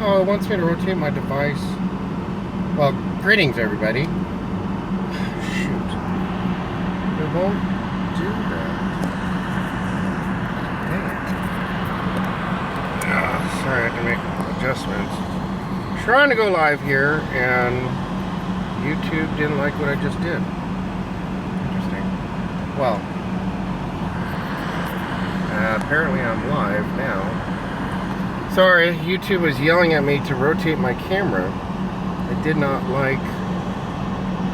Oh, it wants me to rotate my device. Well, greetings, everybody. Shoot. It won't do that. Dang it. Sorry, I have to make adjustments. Trying to go live here, and YouTube didn't like what I just did. Interesting. Well, apparently I'm live now. Sorry, YouTube was yelling at me to rotate my camera. It did not like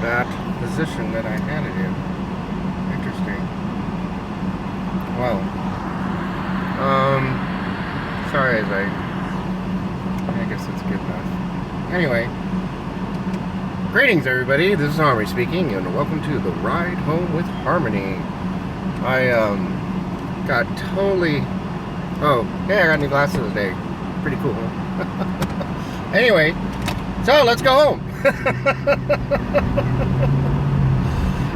that position that I had it in. Interesting. Well, sorry, I guess that's good enough. Anyway, greetings, everybody. This is Harmony speaking, and welcome to the Ride Home with Harmony. I got totally. Oh, hey, I got new glasses today. Pretty cool, huh? Anyway, so let's go home.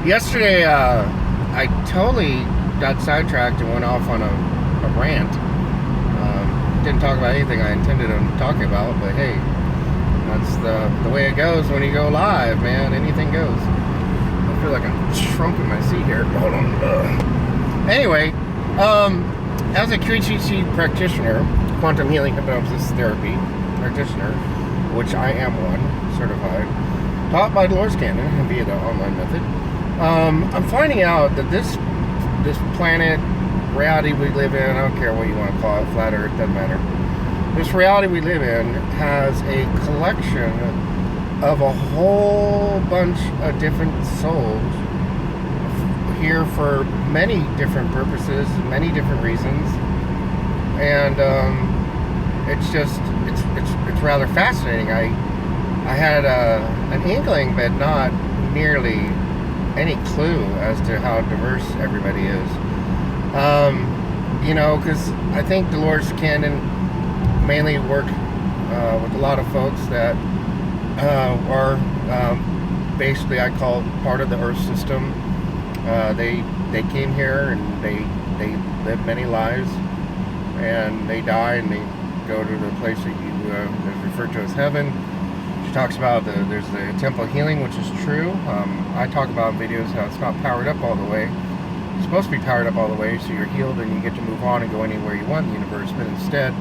Yesterday, I totally got sidetracked and went off on a rant. Didn't talk about anything I intended on talking about, but hey, that's the way it goes when you go live, man. Anything goes. I feel like I'm shrunk in my seat here. Hold on. Anyway, as a QHHT practitioner, quantum healing hypnosis therapy practitioner, which I am one, certified, taught by Dolores Cannon via the online method, I'm finding out that this planet, reality we live in, I don't care what you want to call it, flat earth, doesn't matter. This reality we live in has a collection of a whole bunch of different souls here for many different purposes, many different reasons, and it's rather fascinating. I had an inkling, but not nearly any clue as to how diverse everybody is. Because I think Dolores Cannon mainly worked with a lot of folks that are basically, I call, part of the Earth system. They came here and they lived many lives, and they die and they go to the place that is referred to as heaven. She talks about there's the temple healing, which is true. I talk about in videos how it's not powered up all the way. It's supposed to be powered up all the way, so you're healed and you get to move on and go anywhere you want in the universe. But instead,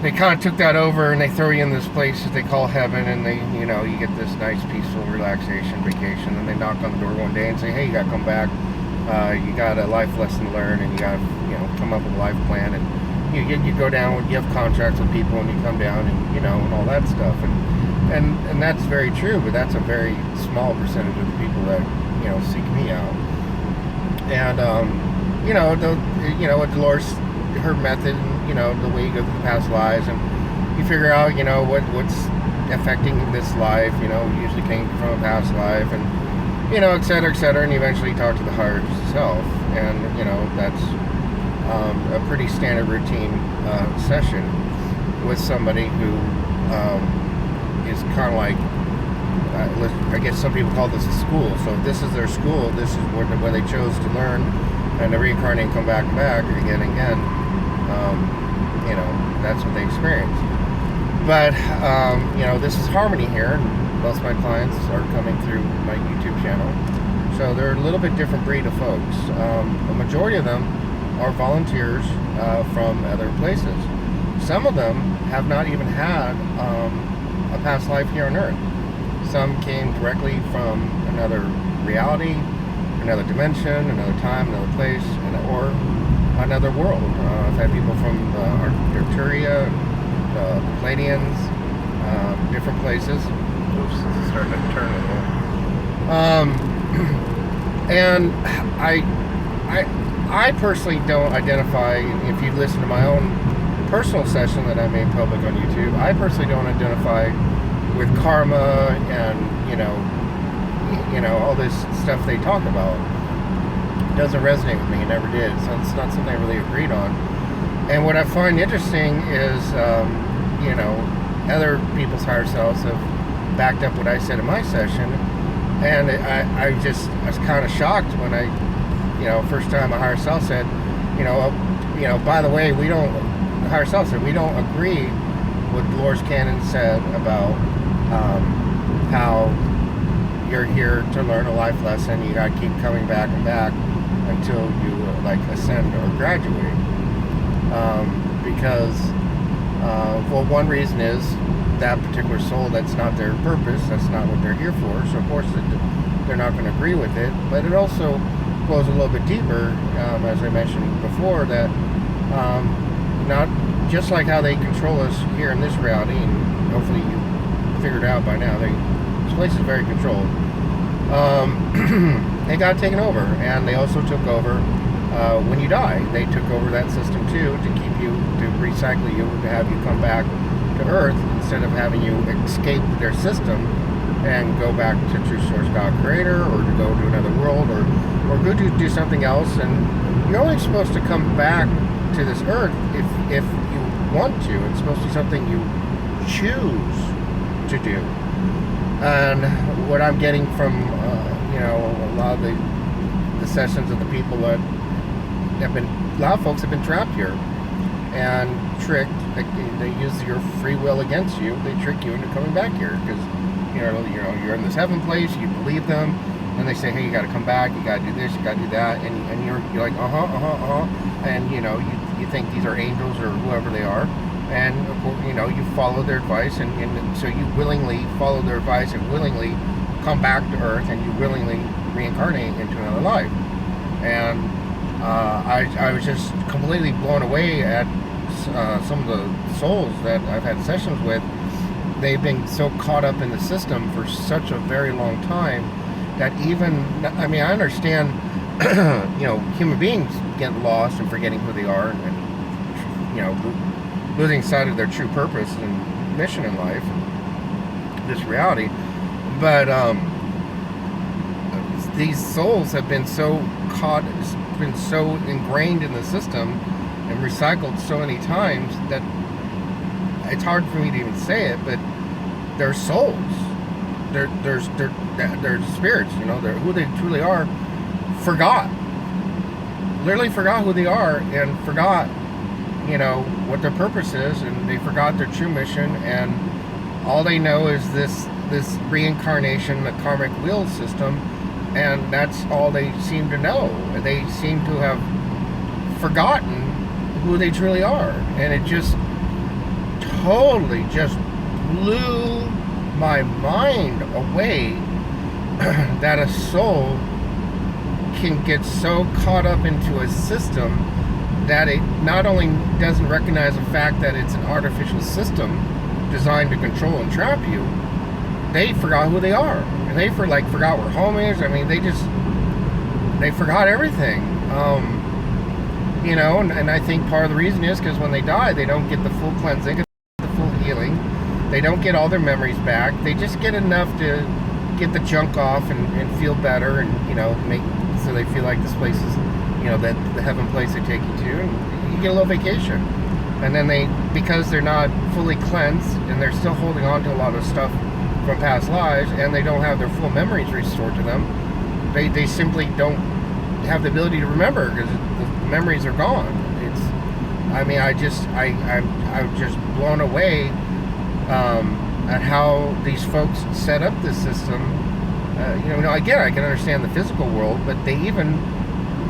they kind of took that over and they throw you in this place that they call heaven, and you get this nice, peaceful relaxation vacation. And they knock on the door one day and say, "Hey, you got to come back. You got a life lesson to learn, and you got to come up with a life plan." And you go down, you have contracts with people, and you come down, and and all that stuff. And that's very true, but that's a very small percentage of the people that seek me out. And with Dolores, her method, the way you go through the past lives, and you figure out what's affecting this life. Usually came from a past life, and et cetera, and you eventually talk to the higher self, and that's a pretty standard routine session with somebody who is kind of like, I guess some people call this a school. So if this is their school, this is where they chose to learn and to reincarnate and come back and back again and again. That's what they experience. But this is Harmony here, and most of my clients are coming through my YouTube channel, so they're a little bit different breed of folks. A majority of them are volunteers from other places. Some of them have not even had a past life here on Earth. Some came directly from another reality, another dimension, another time, another place, or another world. I've had people from Arcturia, the Pleiadians, different places. Oops, this is starting to turn a little. And I personally don't identify. If you listen to my own personal session that I made public on YouTube, I personally don't identify with karma and all this stuff they talk about. It doesn't resonate with me. It never did. So it's not something I really agreed on. And what I find interesting is other people's higher selves have backed up what I said in my session, and I was kind of shocked when first time a higher self said, by the way, the higher self said, we don't agree what Dolores Cannon said about how you're here to learn a life lesson. You gotta keep coming back and back until you like ascend or graduate. Because well, one reason is that particular soul, that's not their purpose, that's not what they're here for, so of course they're not going to agree with it. But it also goes a little bit deeper, as I mentioned before, that not just like how they control us here in this reality, and hopefully you figured out by now, this place is very controlled. They got taken over, and they also took over when you die. They took over that system too, to keep you, to recycle you, to have you come back to Earth instead of having you escape their system and go back to True Source God Creator, or to go to another world, or go do something else. And you're only supposed to come back to this Earth if you want to. It's supposed to be something you choose to do. And what I'm getting from a lot of the sessions of the people that have been, a lot of folks have been trapped here and tricked. They use your free will against you. They trick you into coming back here because you're in this heaven place. You believe them, and they say, hey, you got to come back. You got to do this. You got to do that. And you're like, and you think these are angels or whoever they are, and of course, you follow their advice, and so you willingly follow their advice and willingly come back to Earth, and you willingly reincarnate into another life. And I was just completely blown away at some of the souls that I've had sessions with. They've been so caught up in the system for such a very long time that I understand, human beings get lost and forgetting who they are, and losing sight of their true purpose and mission in life, this reality. But these souls have been so caught, been so ingrained in the system and recycled so many times that it's hard for me to even say it, but they're souls. They're spirits, they're who they truly are. Literally forgot who they are, and forgot, what their purpose is, and they forgot their true mission, and all they know is this reincarnation, the karmic wheel system, and that's all they seem to know. They seem to have forgotten who they truly are, and it just totally just blew my mind away that a soul can get so caught up into a system that it not only doesn't recognize the fact that it's an artificial system designed to control and trap you, they forgot who they are, and they forgot where home is. I mean, they forgot everything. And I think part of the reason is because when they die, they don't get the full cleansing, the full healing. They don't get all their memories back. They just get enough to get the junk off and feel better, and make so they feel like this place is, that the heaven place they take you to, and you get a little vacation. And then because they're not fully cleansed, and they're still holding on to a lot of stuff from past lives, and they don't have their full memories restored to them, they simply don't have the ability to remember, because the memories are gone. I'm just blown away at how these folks set up this system. Again, I can understand the physical world, but they even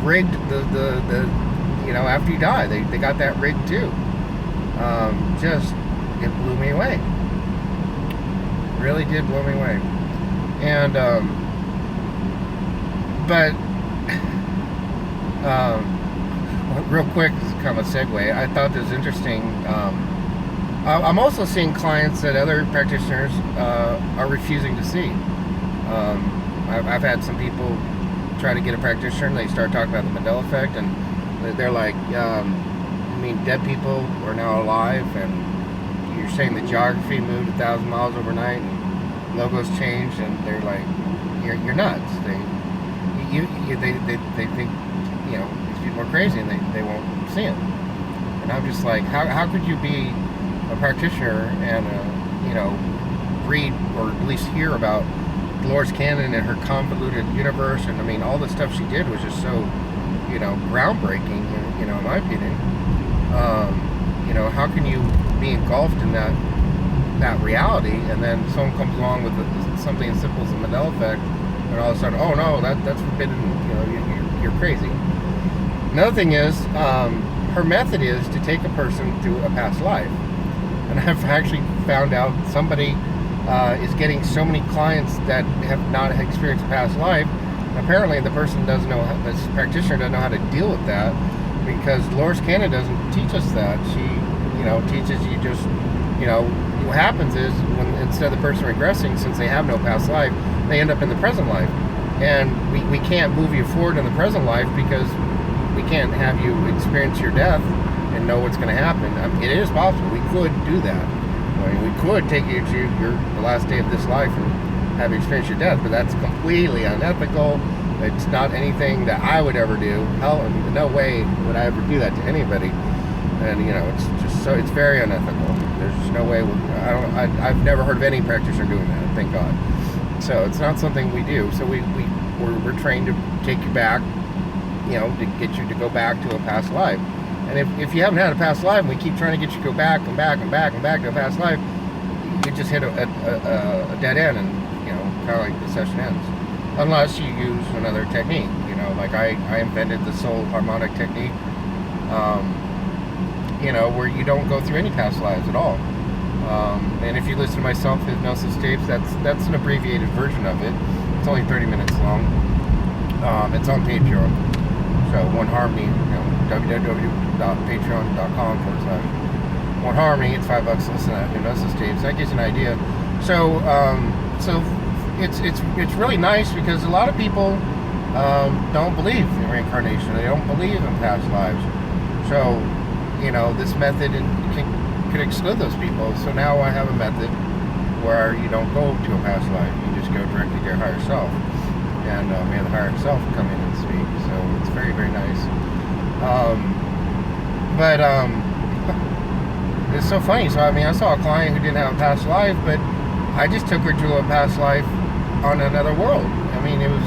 rigged the after you die, they got that rigged too. It blew me away. Really did blow me away. And real quick, this is kind of a segue. I thought this was interesting. I'm also seeing clients that other practitioners are refusing to see. I've had some people try to get a practitioner, and they start talking about the Mandela effect, and they're like, dead people are now alive, and you're saying the geography moved 1,000 miles overnight, and logos changed, and they're like, you're nuts. They think these people are crazy, and they won't see them. And I'm just like, how could you be a practitioner and read or at least hear about Dolores Cannon and her convoluted universe, and all the stuff she did was just so groundbreaking, in my opinion. How can you be engulfed in that reality, and then someone comes along with something as simple as a Mandela effect, and all of a sudden, oh no, that's forbidden. You're crazy. Another thing is, her method is to take a person through a past life, and I've actually found out somebody is getting so many clients that have not experienced a past life. Apparently, the person doesn't know, this practitioner doesn't know how to deal with that, because Dolores Cannon doesn't teach us that. She, teaches you just, what happens is when instead of the person regressing, since they have no past life, they end up in the present life, and we can't move you forward in the present life because we can't have you experience your death and know what's going to happen. It is possible. We could do that. We could take you to the last day of this life and have you experience your death, but that's completely unethical. It's not anything that I would ever do. Hell, in no way would I ever do that to anybody. And it's just it's very unethical. There's just no way. I've never heard of any practitioner doing that. Thank God. So it's not something we do. So we're trained to take you back, to get you to go back to a past life. And if you haven't had a past life, and we keep trying to get you to go back and back and back and back to a past life, you just hit a dead end, and kind of like the session ends. Unless you use another technique, like I invented the soul harmonic technique, where you don't go through any past lives at all. And if you listen to my self-hypnosis tapes, that's an abbreviated version of it. It's only 30 minutes long. It's on Patreon. So One Harmony, www.patreon.com/One Harmony. It's $5 to listen to hypnosis tapes. That gives you an idea. So it's really nice, because a lot of people don't believe in reincarnation. They don't believe in past lives. So this method could exclude those people. So now I have a method where you don't go to a past life. You just go directly to your higher self, and we have the higher self come in and speak. So it's very, very nice. But it's so funny. So I saw a client who didn't have a past life, but I just took her to a past life on another world. It was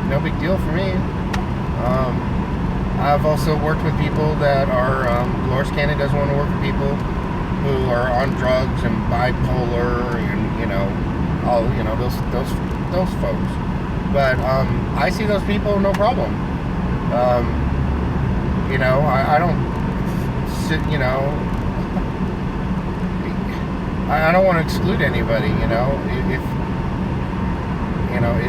no big deal for me. I've also worked with people that are, Dolores Cannon doesn't want to work with people who are on drugs and bipolar and, all, those folks. But, I see those people, no problem. I don't sit, I don't want to exclude anybody,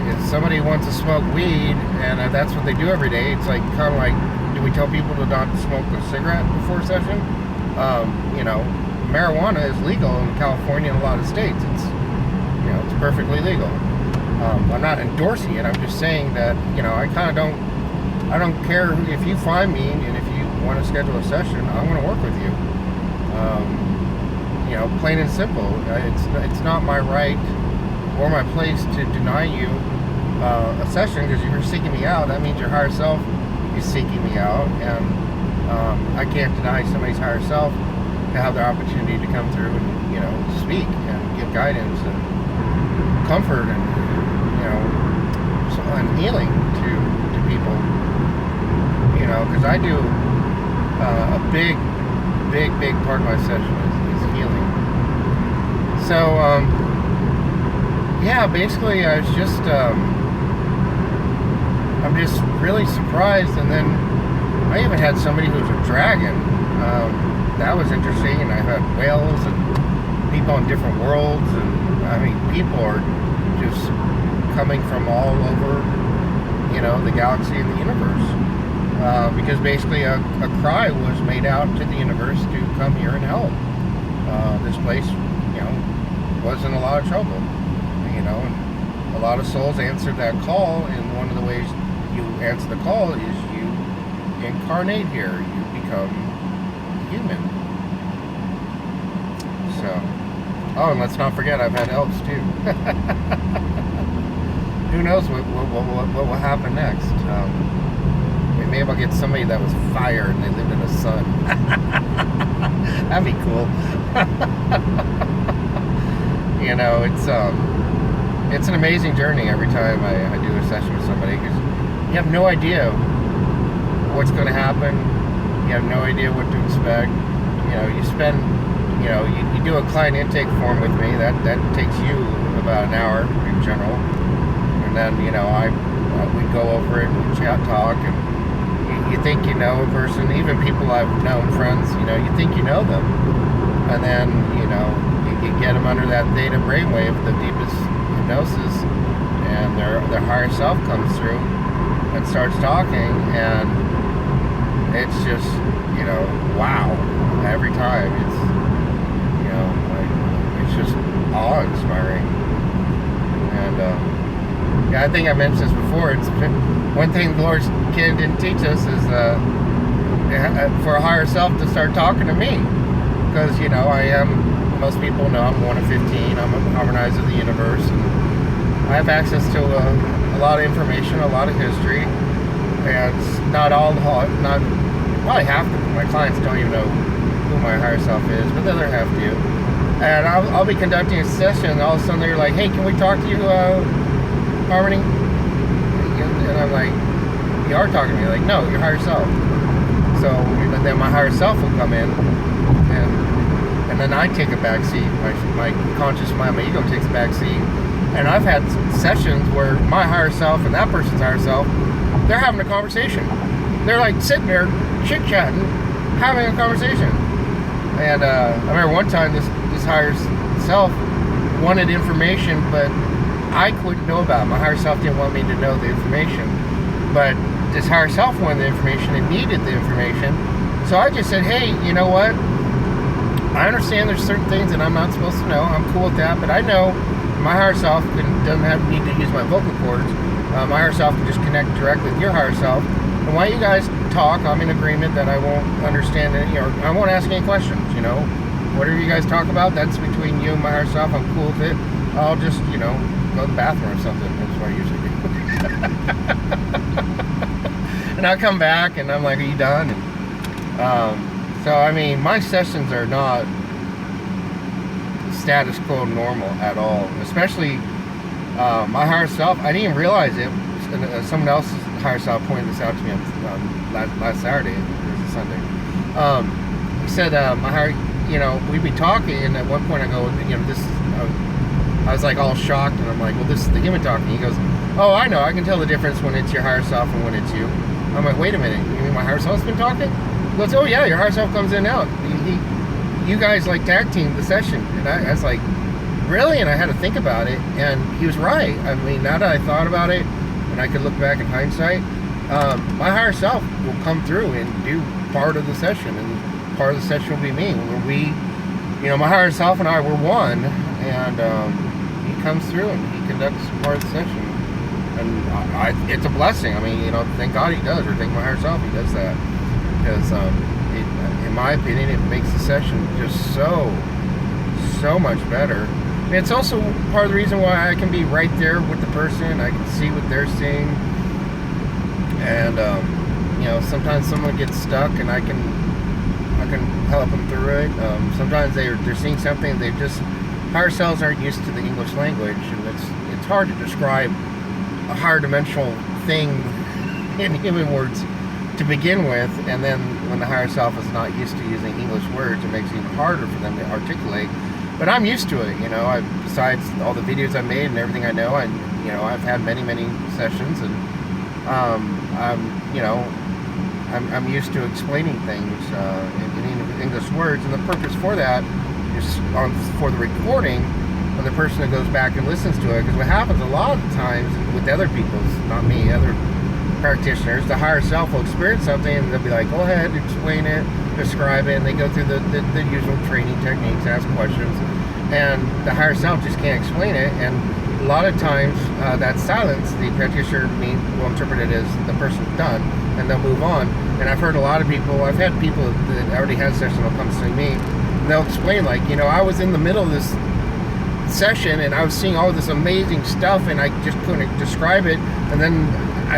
if somebody wants to smoke weed and that's what they do every day, it's like kind of like, do we tell people to not smoke a cigarette before a session? Marijuana is legal in California and a lot of states. It's perfectly legal. I'm not endorsing it. I'm just saying that I don't care if you find me, and if you want to schedule a session, I want to work with you. Plain and simple. It's not my right or my place to deny you a session, because if you're seeking me out, that means your higher self is seeking me out, and I can't deny somebody's higher self to have the opportunity to come through and speak and give guidance and comfort and and healing to people. Because I do a big part of my session is healing. So yeah, basically I was just I'm just really surprised. And then I even had somebody who's a dragon. That was interesting. And I had whales and people in different worlds, and people are just coming from all over the galaxy and the universe, because basically a cry was made out to the universe to come here and help. This place was in a lot of trouble, and a lot of souls answered that call, and one of the ways you answer the call is you incarnate here, you become human. So, and let's not forget, I've had elves too. Who knows what will happen next? Maybe I'll get somebody that was fire and they lived in the sun. That'd be cool. It's an amazing journey every time I do a session with somebody, because you have no idea what's going to happen. You have no idea what to expect. You spend you do a client intake form with me. That takes you about an hour in general, and then we go over it and we chat, talk, and you think you know a person, even people I've known, friends. You think you know them, and then you get them under that theta brainwave, the deepest hypnosis, and their higher self comes through and starts talking, and it's just wow. Every time it's just awe-inspiring. And I think I mentioned this before. It's one thing the Lord's kid didn't teach us is for a higher self to start talking to me, because I am. Most people know I'm one of 15. I'm a harmonizer of the universe, and I have access to a lot of information, a lot of history, and probably half of my clients don't even know who my higher self is, but the other half do. And I'll be conducting a session, and all of a sudden they're like, "Hey, can we talk to you, Harmony?" And I'm like, "You are talking to me?" Like, "No, your higher self." So then my higher self will come in, and then I take a back seat. My conscious mind, my ego takes a back seat. And I've had sessions where my higher self and that person's higher self, they're having a conversation. They're like sitting there chit-chatting, having a conversation. And I remember one time this higher self wanted information, but I couldn't know about it. My higher self didn't want me to know the information, but this higher self wanted the information and needed the information. So I just said, "Hey, you know what? I understand there's certain things that I'm not supposed to know. I'm cool with that, but I know my higher self doesn't need to use my vocal cords. My higher self can just connect directly with your higher self. And why you guys talk, I'm in agreement that I won't understand it, I won't ask any questions, Whatever you guys talk about, that's between you and my higher self. I'm cool with it. I'll just, go to the bathroom or something." That's what I usually do. And I'll come back and I'm like, "Are you done?" And, so, my sessions are not status quo normal at all. Especially my higher self, I didn't even realize it. Someone else's higher self pointed this out to me on last Saturday, or Sunday. He said, my higher, we'd be talking, and at one point I go, I was like all shocked, and I'm like, "Well, this is the human talking." He goes, "Oh, I know, I can tell the difference when it's your higher self and when it's you." I'm like, "Wait a minute, you mean my higher self's been talking?" He goes, "Oh yeah, your higher self comes in and out. You guys like tag team the session." And I was like, "Really?" And I had to think about it, and he was right. Now that I thought about it, and I could look back in hindsight, my higher self will come through and do part of the session, and part of the session will be me. Where my higher self and I were one, and he comes through and he conducts part of the session, and it's a blessing. Thank God he does, or thank my higher self he does that, because in my opinion, it makes the session just so much better. And it's also part of the reason why I can be right there with the person. I can see what they're seeing, and sometimes someone gets stuck, and I can help them through it. Sometimes they're seeing something they just higher selves aren't used to the English language, and it's hard to describe a higher dimensional thing in human words to begin with, and then when the higher self is not used to using English words, it makes it even harder for them to articulate. But I'm used to it, besides all the videos I made and everything I know, I've had many sessions, and I'm used to explaining things in English words, and the purpose for that is for the recording, when the person that goes back and listens to it. Because what happens a lot of the times with other people's, not me, other practitioners, the higher self will experience something, and they'll be like, "Go ahead, explain it, describe it," and they go through the usual training techniques, ask questions, and the higher self just can't explain it. And a lot of times that silence, the practitioner will interpret it as the person's done, and they'll move on. And I've heard a lot of people, I've had people that already had sessions will come see me, and they'll explain, like, I was in the middle of this session and I was seeing all this amazing stuff, and I just couldn't describe it, and then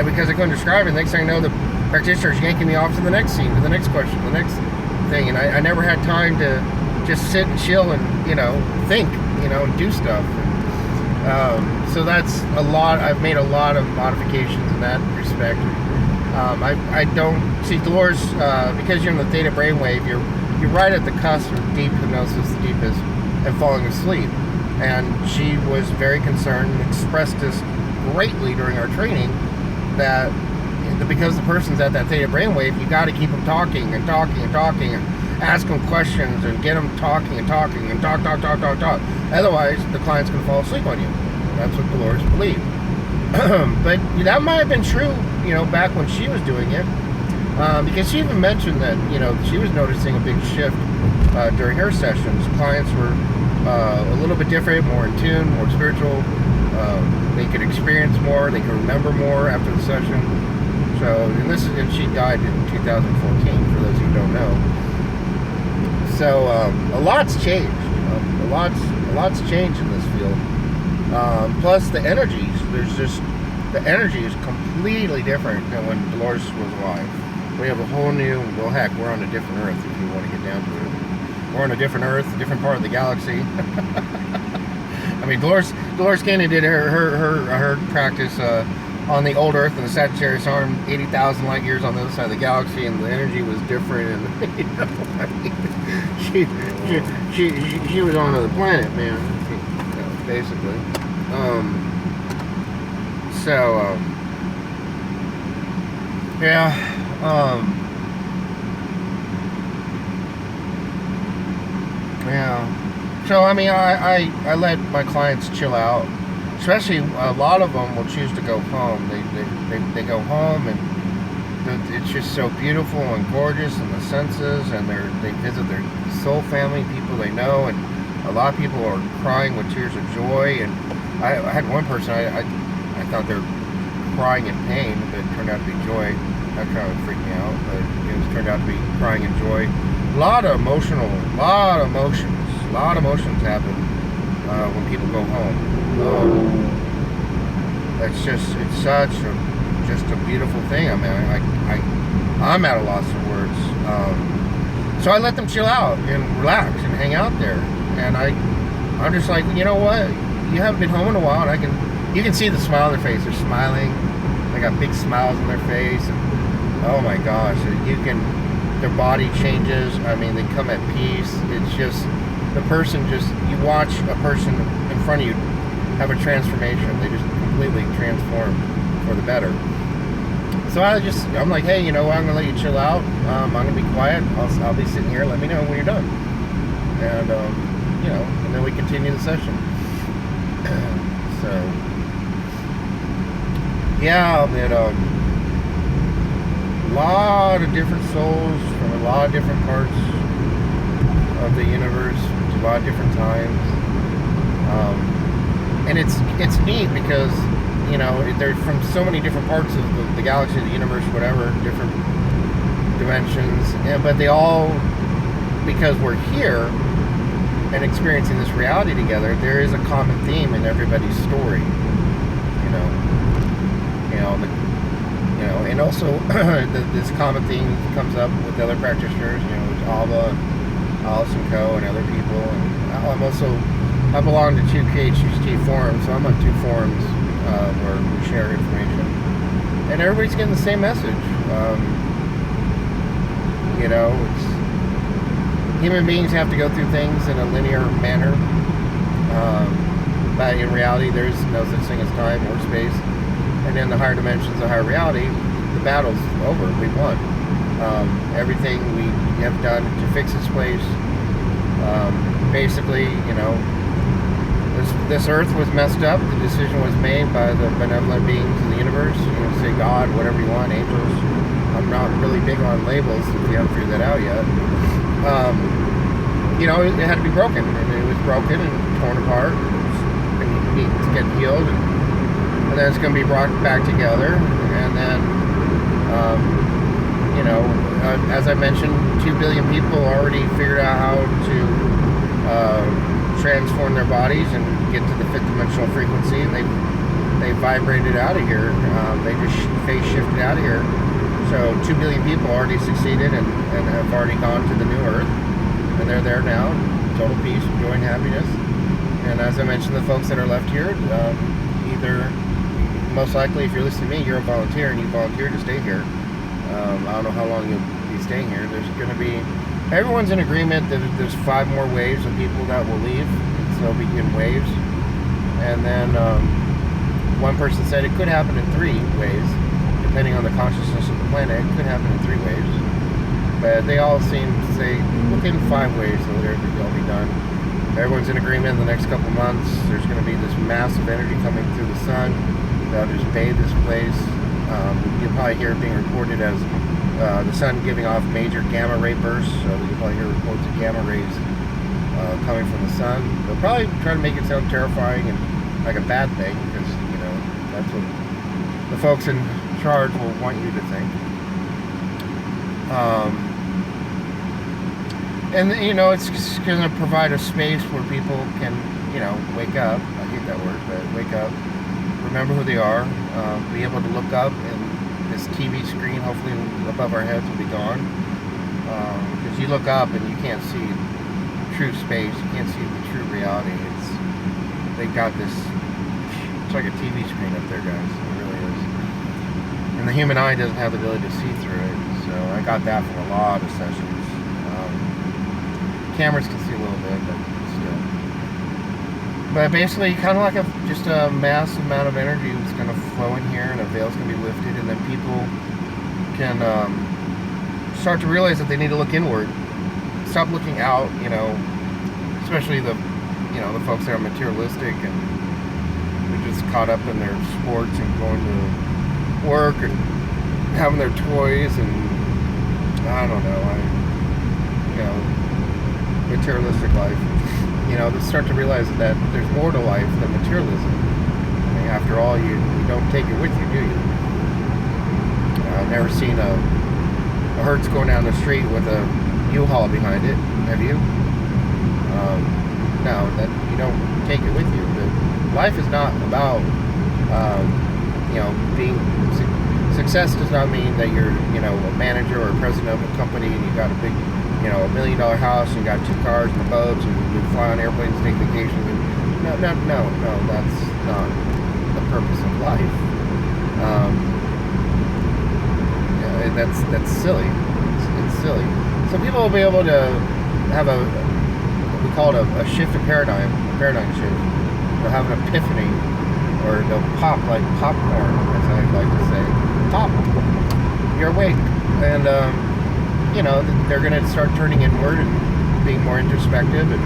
because I couldn't describe it, next thing I know, the practitioner's yanking me off to the next scene, to the next question, the next thing, and I never had time to just sit and chill and think, and do stuff. So that's a lot. I've made a lot of modifications in that respect. I don't see Dolores, because you're in the theta brainwave, you're right at the cusp of deep hypnosis, the deepest, and falling asleep. And she was very concerned and expressed this greatly during our training that because the person's at that theta brainwave, you got to keep them talking and talking and talking and ask them questions and get them talking and talking and talk. Otherwise, the client's going to fall asleep on you. That's what Dolores believed. But that might have been true, back when she was doing it, because she even mentioned that, she was noticing a big shift during her sessions. Clients were a little bit different, more in tune, more spiritual. They could experience more, they could remember more after the session. So, and she died in 2014, for those who don't know. So, a lot's changed, a lot's changed in this field. Plus the energies, the energy is completely different than when Dolores was alive. We have a whole new, well heck, we're on a different Earth if you want to get down to it. We're on a different Earth, a different part of the galaxy. I mean, Dolores Cannon did her practice on the old Earth in the Sagittarius arm, 80,000 light years on the other side of the galaxy, and the energy was different. And she was on another planet, man. Basically. So, I mean, I let my clients chill out. Especially, a lot of them will choose to go home. They go home, and it's just so beautiful and gorgeous, and the senses, and they visit their soul family, people they know, and a lot of people are crying with tears of joy. And I had one person, I thought they were crying in pain, but it turned out to be joy. That kind of freaked me out, but it turned out to be crying in joy. A lot of emotions happen when people go home. It's such a beautiful thing. I mean, I'm at a loss for words. So I let them chill out and relax and hang out there. And I'm just like, you know what? You haven't been home in a while, and you can see the smile on their face. They're smiling. They got big smiles on their face. And, oh my gosh, their body changes. I mean, they come at peace. It's just, you watch a person in front of you have a transformation. They just completely transform for the better. So I'm like, hey, I'm going to let you chill out. I'm going to be quiet. I'll be sitting here. Let me know when you're done. And, and then we continue the session. But, a lot of different souls from a lot of different parts of the universe, a lot of different times. And it's neat because, they're from so many different parts of the galaxy, the universe, whatever, different dimensions. But they all, because we're here and experiencing this reality together, there is a common theme in everybody's story. And also this common theme comes up with other practitioners, with Alba, Alice and Co. and other people. And I belong to 2 QHHT forums, so I'm on 2 forums where we share information, and everybody's getting the same message. It's human beings have to go through things in a linear manner, but in reality, there's no such thing as time or space. And in the higher dimensions, the higher reality, the battle's over. We won. Everything we have done to fix this place. Basically, this Earth was messed up. The decision was made by the benevolent beings in the universe. Say God, whatever you want, angels. I'm not really big on labels if you haven't figured that out yet. It had to be broken, and it was broken and torn apart. It needs to get healed, and then it's going to be brought back together. And then, as I mentioned, 2 billion people already figured out how to transform their bodies and get to the 5th dimensional frequency, and they vibrated out of here. They just phase shifted out of here. So 2 billion people already succeeded and have already gone to the new Earth, and they're there now, total peace, joy, and happiness. And as I mentioned, the folks that are left here, either, most likely, if you're listening to me, you're a volunteer and you volunteered to stay here. I don't know how long you'll be staying here. There's going to be Everyone's in agreement that there's 5 more waves of people that will leave, so they'll be in waves. And then one person said it could happen in 3 waves, depending on the consciousness of the planet. It could happen in 3 waves, but they all seem to say within 5 waves they'll be done. Everyone's in agreement in the next couple months. There's going to be this massive energy coming through the sun that'll just bathe this place. You'll probably hear it being reported as the sun giving off major gamma ray bursts. So you'll probably hear reports of gamma rays coming from the sun. They'll probably try to make it sound terrifying and like a bad thing, because that's what the folks in charge will want you to think. And it's going to provide a space where people can wake up. I hate that word, but wake up, remember who they are, be able to look up, and this TV screen hopefully above our heads will be gone, because you look up and you can't see true space, you can't see the true reality. They got this, it's like a TV screen up there, guys. It really is. And the human eye doesn't have the ability to see through it. So I got that from a lot of sessions. Cameras can see a little bit, but still. But basically, kind of like just a massive amount of energy that's going to flow in here, and a veil's going to be lifted, and then people can start to realize that they need to look inward. Stop looking out, especially the folks that are materialistic and they're just caught up in their sports and going to work and having their toys, and I don't know, materialistic life. They start to realize that there's more to life than materialism. I mean, after all, you don't take it with you, do you? I've never seen a Hertz going down the street with a U-Haul behind it. Have you? No, that you don't take it with you. But life is not about being success. Does not mean that you're a manager or a president of a company and you got a big $1 million house and you got 2 cars and boats and you fly on airplanes, take vacations. And no, that's not the purpose of life. That's silly. It's silly. So people will be able to have we call it a shift of paradigm shift. They'll have an epiphany, or they'll pop like popcorn, as I like to say. Pop. You're awake. And, they're going to start turning inward and being more introspective, and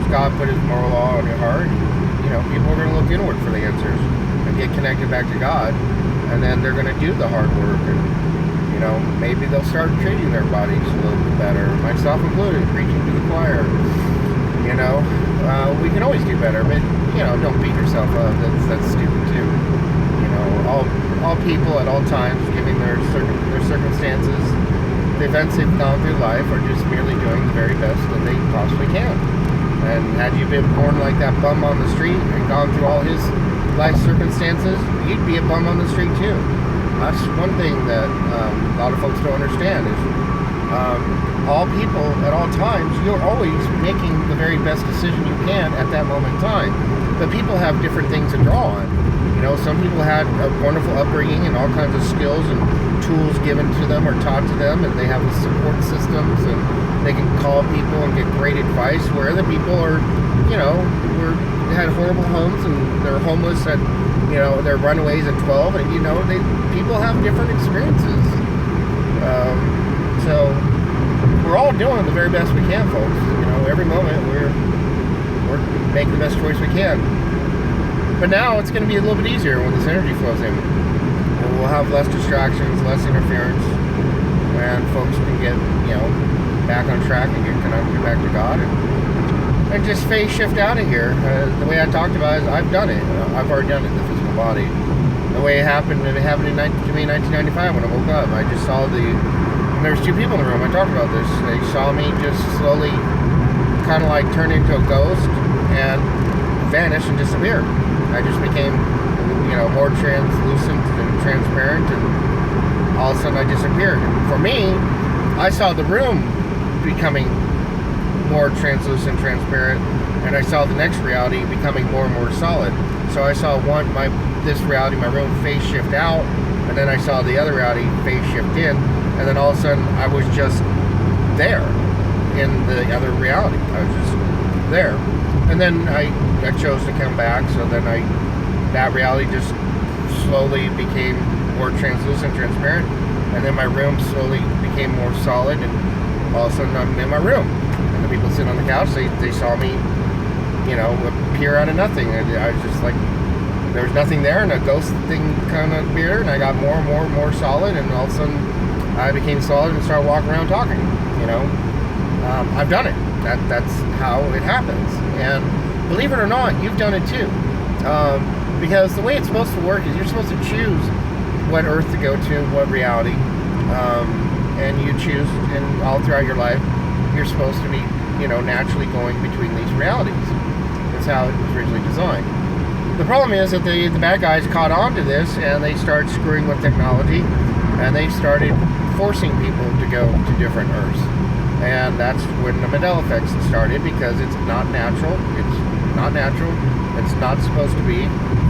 God put his moral law on your heart, and, people are going to look inward for the answers and get connected back to God, and then they're going to do the hard work, and, maybe they'll start treating their bodies a little bit better, myself included, preaching to the choir. We can always do better, but, don't beat yourself up. That's stupid too. All people at all times, given their circumstances, the events they've gone through life, are just merely doing the very best that they possibly can. And had you been born like that bum on the street and gone through all his life circumstances, you'd be a bum on the street too. That's one thing that a lot of folks don't understand is all people at all times, you're always making the very best decision you can at that moment in time. But people have different things to draw on. Some people had a wonderful upbringing and all kinds of skills and tools given to them or taught to them, and they have the support systems and they can call people and get great advice, where other people are, had horrible homes and they're homeless at, they're runaways at 12, and people have different experiences. So we're all doing the very best we can, folks. Every moment we're making the best choice we can. But now it's going to be a little bit easier when this energy flows in. We'll have less distractions, less interference, and folks can get, back on track and get connected back to God, and just phase shift out of here. The way I talked about it is I've done it. I've already done it in the physical body. The way it happened to me in 1995 when I woke up. I just saw there's 2 people in the room. I talked about this. They saw me just slowly kind of like turn into a ghost and vanish and disappear. I just became, more translucent and transparent, and all of a sudden I disappeared. For me, I saw the room becoming more translucent, transparent, and I saw the next reality becoming more and more solid. So I saw this reality, my room, phase shift out, and then I saw the other reality phase shift in, and then all of a sudden I was just there. in the other reality. I was just there. And then I chose to come back, so then that reality just slowly became more translucent, transparent, and then my room slowly became more solid, and all of a sudden I'm in my room. And the people sitting on the couch, they saw me, appear out of nothing. And I was just like, there was nothing there, and a ghost thing kind of appeared, and I got more and more and more solid, and all of a sudden I became solid and started walking around talking. I've done it. That's how it happens. And believe it or not, you've done it too. Because the way it's supposed to work is you're supposed to choose what earth to go to, what reality, and you choose, and all throughout your life, you're supposed to be, naturally going between these realities. That's how it was originally designed. The problem is that the bad guys caught on to this, and they started screwing with technology, and they started forcing people to go to different earths. And that's when the Mandela effect started, because it's not natural. It's not natural. It's not supposed to be.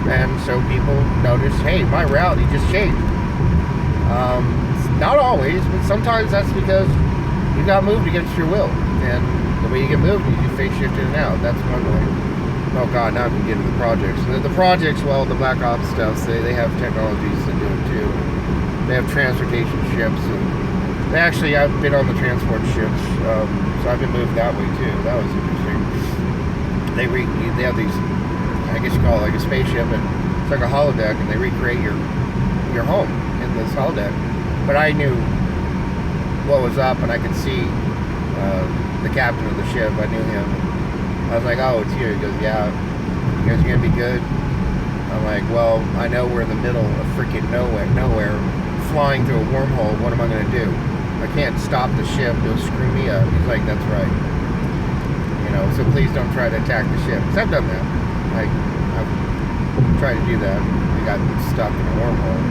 And so people notice, hey, my reality just changed. Not always, but sometimes that's because you got moved against your will. And the way you get moved is you phase shift in and out. That's one way. Oh God, now I can get into the projects. The projects, well, the Black Ops stuff, they have technologies that do it too. They have transportation ships, and I've been on the transport ships, so I've been moved that way too. That was interesting. They have these, I guess you call it like a spaceship, and it's like a holodeck, and they recreate your home in this holodeck. But I knew what was up, and I could see the captain of the ship. I knew him. I was like, oh, it's you. He goes, yeah. You guys are gonna be good? I'm like, well, I know we're in the middle of freaking nowhere, flying through a wormhole. What am I gonna do? I can't stop the ship. It'll screw me up. He's like, that's right. So please don't try to attack the ship. Because I've done that. I've tried to do that. We got stuck in a wormhole.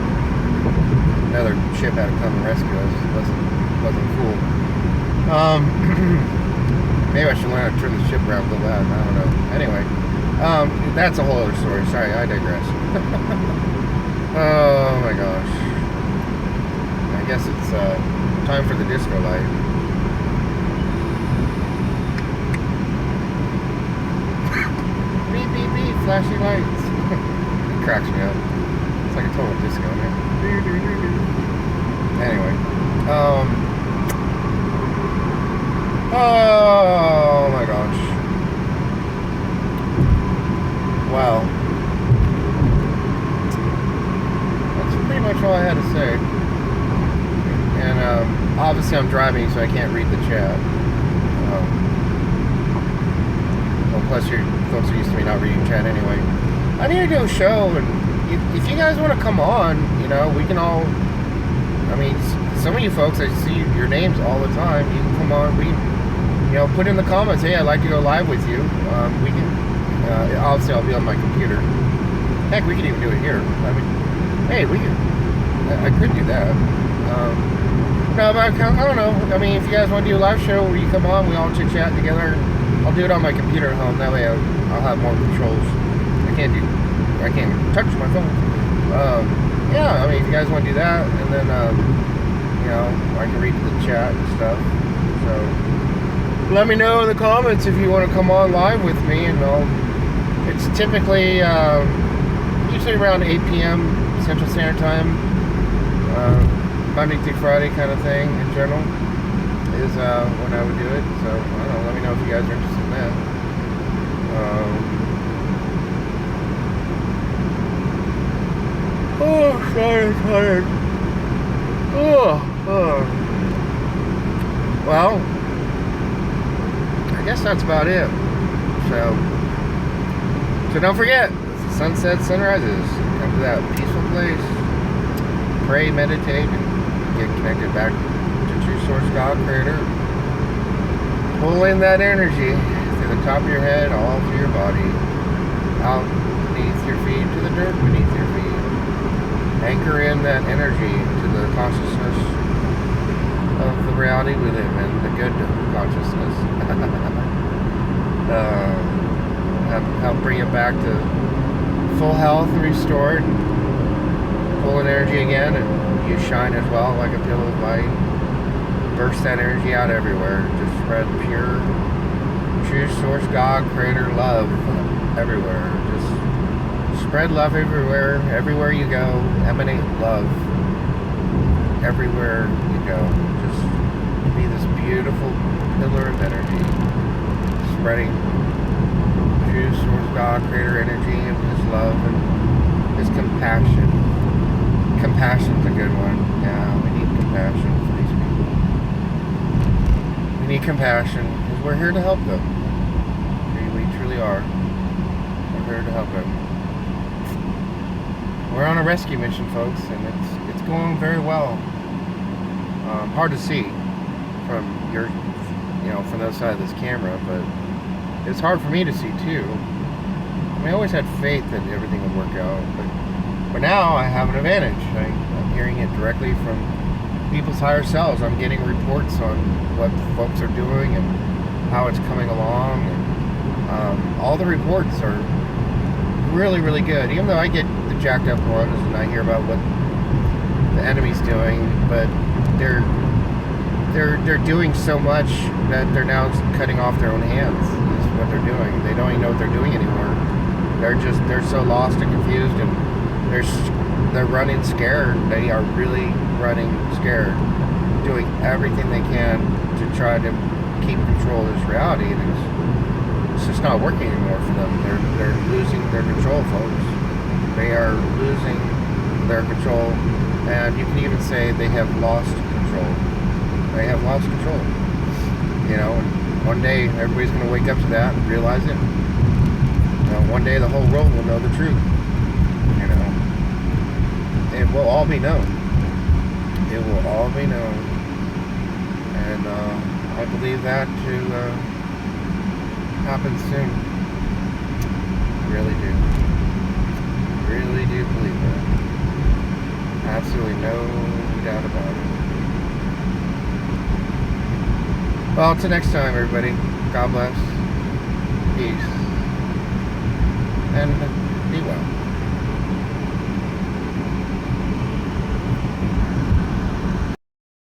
Another ship had to come and rescue us. It wasn't cool. Maybe I should learn how to turn the ship around a little bit. I don't know. Anyway, that's a whole other story. Sorry, I digress. Oh my gosh. I guess it's time for the disco light. Beep, beep, beep, flashing lights. It cracks me up. It's like a total disco, man. Anyway, oh my gosh. Wow. That's pretty much all I had to say. And obviously I'm driving, so I can't read the chat. Well, plus you folks are used to me not reading chat anyway. I need to do a show, and if you guys want to come on, we can all, some of you folks, I see your names all the time. You can come on. We can, put in the comments, hey, I'd like to go live with you. We can, obviously I'll be on my computer. Heck, we can even do it here. Hey, I could do that. No, but I don't know. If you guys want to do a live show where you come on, we all chit chat together. I'll do it on my computer at home. That way I'll have more controls. I can't touch my phone. Yeah, if you guys want to do that, and then I can read the chat and stuff. So let me know in the comments if you want to come on live with me, and it's typically usually around 8 p.m. Central Standard Time, Monday through Friday kind of thing in general is when I would do it. So I don't know, let me know if you guys are interested in that. Oh, sorry, tired. Well, I guess that's about it. So don't forget, sunset, sunrises. Come to that peaceful place. Pray, meditate, and get connected back to true source, God, Creator. Pull in that energy through the top of your head, all through your body, out beneath your feet, to the dirt beneath your feet. Anchor in that energy to the consciousness of the reality we live in, the good consciousness. Help bring it back to full health and restored, full in energy again, and you shine as well like a pillar of light. Burst that energy out everywhere. Just spread pure, true source God, creator love everywhere. Just spread love everywhere. Everywhere you go, emanate love. Everywhere you go, just be this beautiful pillar of energy, spreading true source God, creator energy, and His love and His compassion. Compassion's a good one. Yeah, we need compassion for these people. We need compassion because we're here to help them. We truly are. We're here to help them. We're on a rescue mission, folks, and it's going very well. Hard to see from from the other side of this camera, but it's hard for me to see too. I mean, I always had faith that everything would work out, but now I have an advantage. I'm hearing it directly from people's higher selves. I'm getting reports on what folks are doing and how it's coming along, and all the reports are really, really good. Even though I get the jacked up ones and I hear about what the enemy's doing, but they're doing so much that they're now cutting off their own hands. Is what they're doing. They don't even know what they're doing anymore. They're so lost and confused, and they're running scared. They are really running scared, doing everything they can to try to keep control of this reality, and it's just not working anymore for them. They're losing their control, folks. They are losing their control, and you can even say they have lost control. They have lost control. And one day everybody's going to wake up to that and realize it. One day the whole world will know the truth. It will all be known. It will all be known. And I believe that to happen soon. Really do. Really do believe that. Absolutely no doubt about it. Well, until next time, everybody. God bless. Peace. And